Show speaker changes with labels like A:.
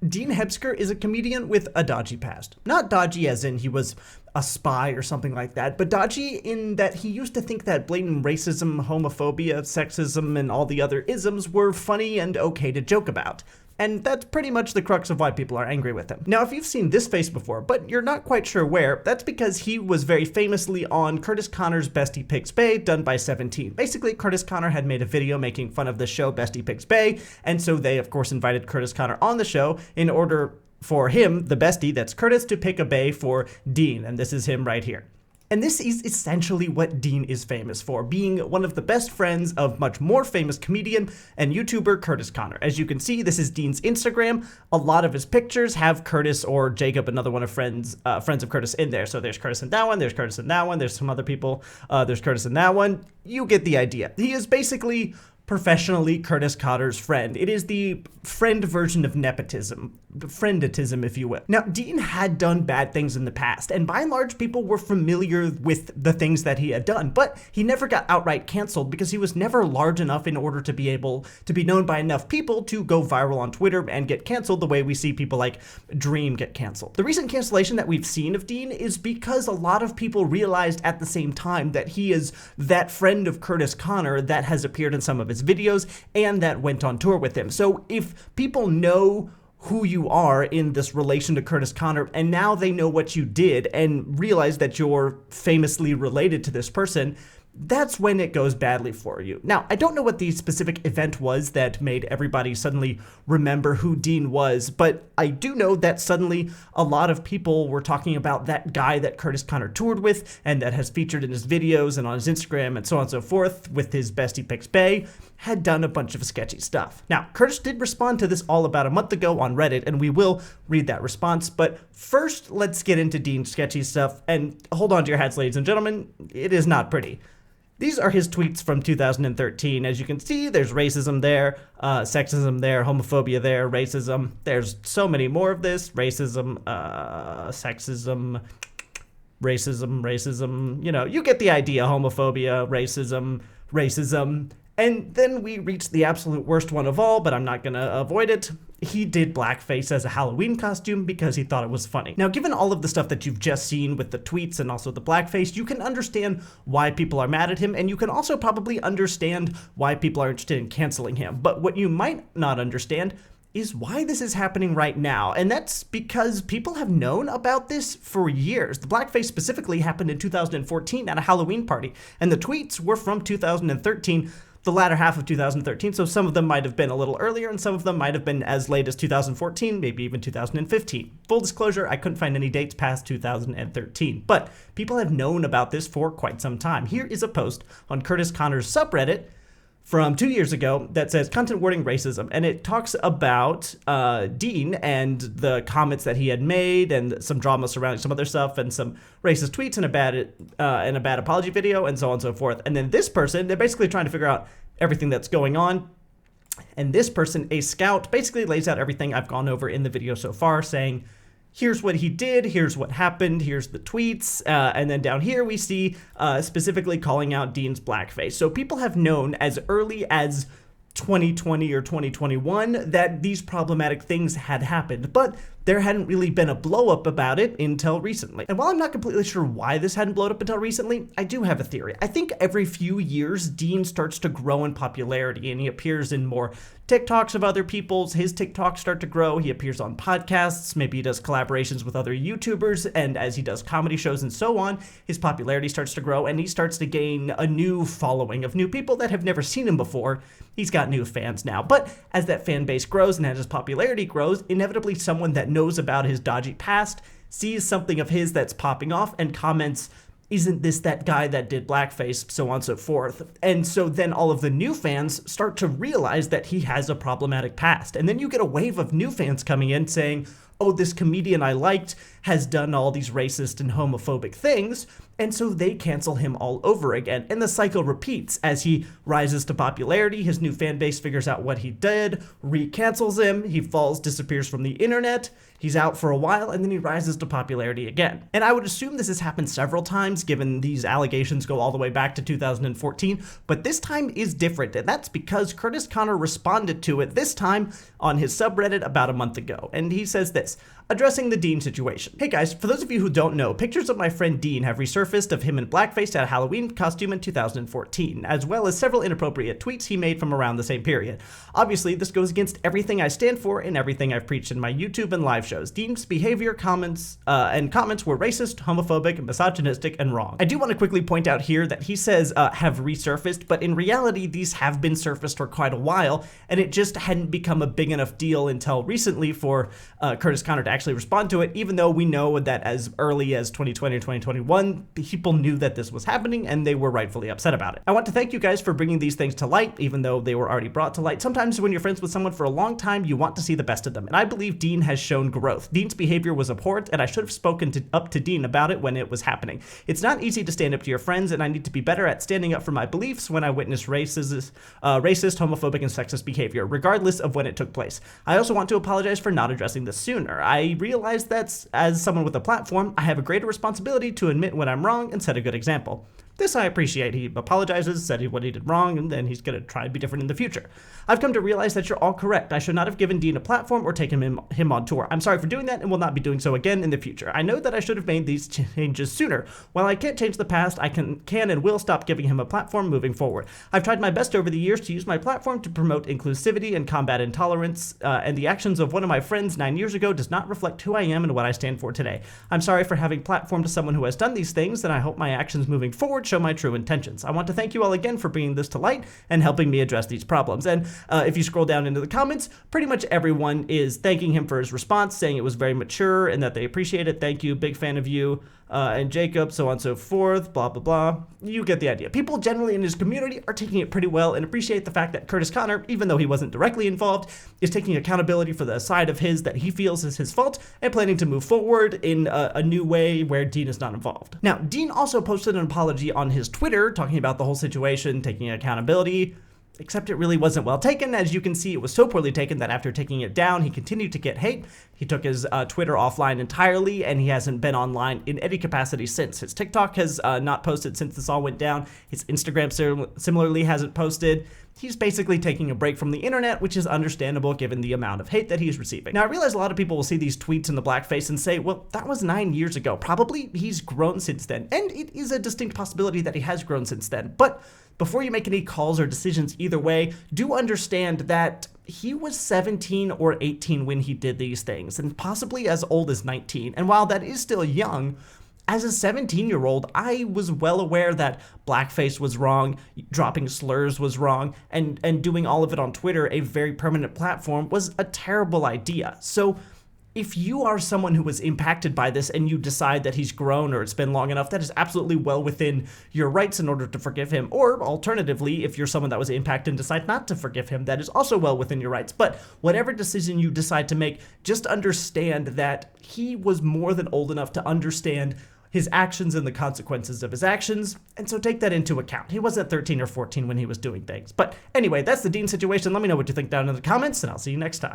A: Dean Hebscher is a comedian with a dodgy past. Not dodgy as in he was a spy or something like that, but dodgy in that he used to think that blatant racism, homophobia, sexism, and all the other isms were funny and okay to joke about. And that's pretty much the crux of why people are angry with him. Now, if you've seen this face before, but you're not quite sure where, that's because he was very famously on Kurtis Connor's Bestie Picks Bay, done by 17. Basically, Kurtis Connor had made a video making fun of the show Bestie Picks Bay, and so they, of course, invited Kurtis Connor on the show in order for him, the bestie, that's Kurtis, to pick a bay for Dean, and this is him right here. And this is essentially what Dean is famous for, being one of the best friends of much more famous comedian and YouTuber Kurtis Connor. As you can see, this is Dean's Instagram. A lot of his pictures have Kurtis or Jacob, another one of friends of Kurtis, in there. So there's Kurtis in that one, there's Kurtis in that one, there's some other people, there's Kurtis in that one. You get the idea. He is basically professionally Kurtis Connor's friend. It is the friend version of nepotism, frienditism, if you will. Now, Dean had done bad things in the past, and by and large, people were familiar with the things that he had done, but he never got outright canceled because he was never large enough in order to be able to be known by enough people to go viral on Twitter and get canceled the way we see people like Dream get canceled. The recent cancellation that we've seen of Dean is because a lot of people realized at the same time that he is that friend of Kurtis Connor that has appeared in some of his videos and that went on tour with him. So if people know who you are in this relation to Kurtis Connor, and now they know what you did and realize that you're famously related to this person, that's when it goes badly for you. Now, I don't know what the specific event was that made everybody suddenly remember who Dean was, but I do know that suddenly a lot of people were talking about that guy that Kurtis Connor toured with and that has featured in his videos and on his Instagram and so on and so forth with his Bestie Picks Bay, had done a bunch of sketchy stuff. Now, Kurtis did respond to this all about a month ago on Reddit, and we will read that response, but first, let's get into Dean's sketchy stuff, and hold on to your hats, ladies and gentlemen, it is not pretty. These are his tweets from 2013. As you can see, there's racism there, sexism there, homophobia there, racism. There's so many more of this. Racism, sexism, racism, you know, you get the idea. Homophobia, racism. And then we reach the absolute worst one of all, but I'm not going to avoid it. He did blackface as a Halloween costume because he thought it was funny. Now, given all of the stuff that you've just seen with the tweets and also the blackface, you can understand why people are mad at him, and you can also probably understand why people are interested in canceling him. But what you might not understand is why this is happening right now, and that's because people have known about this for years. The blackface specifically happened in 2014 at a Halloween party, and the tweets were from 2013, the latter half of 2013, so some of them might have been a little earlier, and some of them might have been as late as 2014, maybe even 2015. Full disclosure, I couldn't find any dates past 2013, but people have known about this for quite some time. Here is a post on Kurtis Connor's subreddit from 2 years ago that says content warning racism, and it talks about Dean and the comments that he had made and some drama surrounding some other stuff and some racist tweets and a bad apology video and so on and so forth. And then this person, they're basically trying to figure out everything that's going on. And this person, a scout, basically lays out everything I've gone over in the video so far, saying, here's what he did, here's what happened, here's the tweets, and then down here we see specifically calling out Dean's blackface. So people have known as early as 2020 or 2021 that these problematic things had happened, but there hadn't really been a blow up about it until recently. And while I'm not completely sure why this hadn't blown up until recently, I do have a theory. I think every few years, Dean starts to grow in popularity and he appears in more TikToks of other people's. His TikToks start to grow. He appears on podcasts. Maybe he does collaborations with other YouTubers. And as he does comedy shows and so on, his popularity starts to grow and he starts to gain a new following of new people that have never seen him before. He's got new fans now. But as that fan base grows and as his popularity grows, inevitably someone that knows about his dodgy past sees something of his that's popping off and comments, isn't this that guy that did blackface, so on and so forth. And so then all of the new fans start to realize that he has a problematic past. And then you get a wave of new fans coming in saying, oh, this comedian I liked has done all these racist and homophobic things, and so they cancel him all over again. And the cycle repeats. As he rises to popularity, his new fan base figures out what he did, re-cancels him, he falls, disappears from the internet, he's out for a while, and then he rises to popularity again. And I would assume this has happened several times, given these allegations go all the way back to 2014, but this time is different, and that's because Kurtis Connor responded to it this time on his subreddit about a month ago. And he says this, addressing the Dean situation. Hey guys, for those of you who don't know, pictures of my friend Dean have resurfaced of him in blackface at a Halloween costume in 2014, as well as several inappropriate tweets he made from around the same period. Obviously, this goes against everything I stand for and everything I've preached in my YouTube and live shows. Dean's behavior, comments were racist, homophobic, misogynistic, and wrong. I do want to quickly point out here that he says have resurfaced, but in reality, these have been surfaced for quite a while, and it just hadn't become a big enough deal until recently for Kurtis Connor to actually respond to it, even though we know that as early as 2020 or 2021, people knew that this was happening and they were rightfully upset about it. I want to thank you guys for bringing these things to light, even though they were already brought to light. Sometimes when you're friends with someone for a long time, you want to see the best of them, and I believe Dean has shown growth. Dean's behavior was abhorrent, and I should have spoken up to Dean about it when it was happening. It's not easy to stand up to your friends, and I need to be better at standing up for my beliefs when I witness racist, homophobic, and sexist behavior, regardless of when it took place. I also want to apologize for not addressing this sooner. I realize that as someone with a platform, I have a greater responsibility to admit when I'm wrong and set a good example. This I appreciate. He apologizes, said what he did wrong, and then he's going to try and be different in the future. I've come to realize that you're all correct. I should not have given Dean a platform or taken him on tour. I'm sorry for doing that and will not be doing so again in the future. I know that I should have made these changes sooner. While I can't change the past, I can and will stop giving him a platform moving forward. I've tried my best over the years to use my platform to promote inclusivity and combat intolerance, and the actions of one of my friends 9 years ago does not reflect who I am and what I stand for today. I'm sorry for having platformed to someone who has done these things, and I hope my actions moving forward show my true intentions. I want to thank you all again for bringing this to light and helping me address these problems. And if you scroll down into the comments, pretty much everyone is thanking him for his response, saying it was very mature and that they appreciate it. Thank you, big fan of you, and Jacob, so on and so forth, blah, blah, blah. You get the idea. People generally in his community are taking it pretty well and appreciate the fact that Kurtis Connor, even though he wasn't directly involved, is taking accountability for the side of his that he feels is his fault and planning to move forward in a new way where Dean is not involved. Now, Dean also posted an apology on his Twitter talking about the whole situation, taking accountability, except it really wasn't well taken. As you can see, it was so poorly taken that after taking it down, he continued to get hate. He took his Twitter offline entirely, and he hasn't been online in any capacity since. His TikTok has not posted since this all went down. His Instagram similarly hasn't posted. He's basically taking a break from the internet, which is understandable given the amount of hate that he's receiving. Now, I realize a lot of people will see these tweets in the blackface and say, well, that was 9 years ago. Probably he's grown since then. And it is a distinct possibility that he has grown since then. But before you make any calls or decisions either way, do understand that he was 17 or 18 when he did these things, and possibly as old as 19. And while that is still young, as a 17-year-old, I was well aware that blackface was wrong, dropping slurs was wrong, and doing all of it on Twitter, a very permanent platform, was a terrible idea. So if you are someone who was impacted by this and you decide that he's grown or it's been long enough, that is absolutely well within your rights in order to forgive him. Or alternatively, if you're someone that was impacted and decide not to forgive him, that is also well within your rights. But whatever decision you decide to make, just understand that he was more than old enough to understand his actions and the consequences of his actions, and so take that into account. He wasn't 13 or 14 when he was doing things. But anyway, that's the Dean situation. Let me know what you think down in the comments, and I'll see you next time.